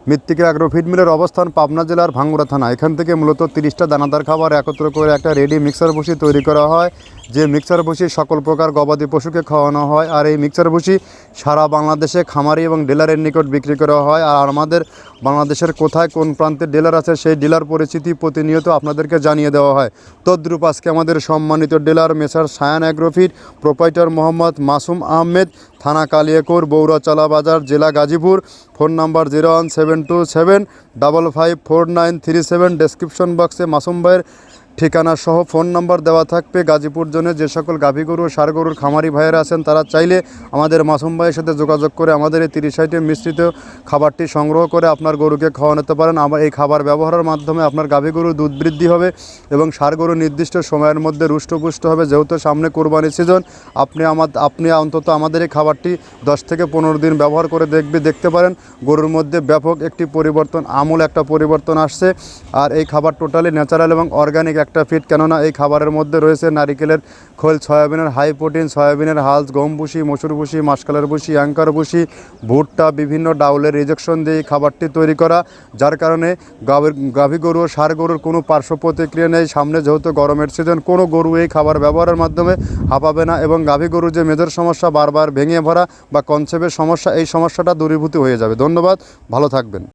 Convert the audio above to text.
মৃত্তিকা agro feed মিলের অবস্থান পাবনা জেলার ভাঙ্গুড়া থানা। এখান থেকে মূলত 30টা দানাদার খাবার একত্র করে একটা রেডি মিক্সার ভুসি তৈরি করা হয়, যে মিক্সার ভুসি সকল প্রকার গবাদি পশুকে খাওয়ানো হয়। আর এই মিক্সার ভুসি সারা বাংলাদেশে খামারি এবং ডিলারের নিকট বিক্রি করা হয়। আর আমাদের বাংলাদেশের কোথায় কোন প্রান্তে ডিলার আছে সেই ডিলার পরিচিতি প্রতিনিয়ত আপনাদেরকে জানিয়ে দেওয়া হয়। তদ্রূপ আজকে আমাদের সম্মানিত dealer মেসার Sayan agrofeed, proprietor Mohammad Masum Ahmed, থানা কালিয়াকৈর, বৌরাচালা বাজার, জেলা গাজীপুর। Phone number 01727554937। ডেসক্রিপশন বক্সে মাসুম ভাইয়ের ঠিকানা সহ ফোন নাম্বার দেওয়া থাকবে। গাজীপুর জোনে যে সকল গাভী গরু ষাঁড় গরুর খামারি ভাইয়েরা আছেন তারা চাইলে আমাদের মাসুম ভাইয়ের সাথে যোগাযোগ করে আমাদের এই 30 আইটেম মিশ্রিত খাবারটি সংগ্রহ করে আপনার গরুকে খাওয়াতে পারেন। আমার এই খাবার ব্যবহারের মাধ্যমে আপনার গাভী গরুর দুধ বৃদ্ধি হবে এবং ষাঁড় গরু নির্দিষ্ট সময়ের মধ্যে রুষ্টপুষ্ট হবে। যেহেতু সামনে কোরবানি সিজন, আপনি অন্তত আমাদের এই খাবারটি 10 থেকে 15 দিন ব্যবহার করে দেখতে পারেন। গরুর মধ্যে ব্যাপক একটি পরিবর্তন, আমূল একটা পরিবর্তন আসছে। আর এই খাবার টোটালি ন্যাচারাল এবং অর্গানিক একটা ফিড, কেননা এই খাবারের মধ্যে রয়েছে নারিকেলের খোল, সয়াবিনের হাই প্রোটিন, সয়াবিনের হালস, গম ভুসি, মসুর ভুসি, মাসকালের ভুসি, অ্যাঙ্কার ভুসি, ভুট্টা, বিভিন্ন ডাউলের রিজেকশন দিয়ে এই খাবারটি তৈরি করা, যার কারণে গাভী গরু ও ষাঁড় গরুর কোনো পার্শ্ব প্রতিক্রিয়া নেই। সামনে যেহেতু গরমের সিজন, কোনো গরু এই খাবার ব্যবহারের মাধ্যমে হাঁপাবে না এবং গাভী গরুর যে মেজর সমস্যা বারবার ভেঙে ভরা বা কনসেপ্টের সমস্যা, এই সমস্যাটা দূরীভূত হয়ে যাবে। ধন্যবাদ, ভালো থাকবেন।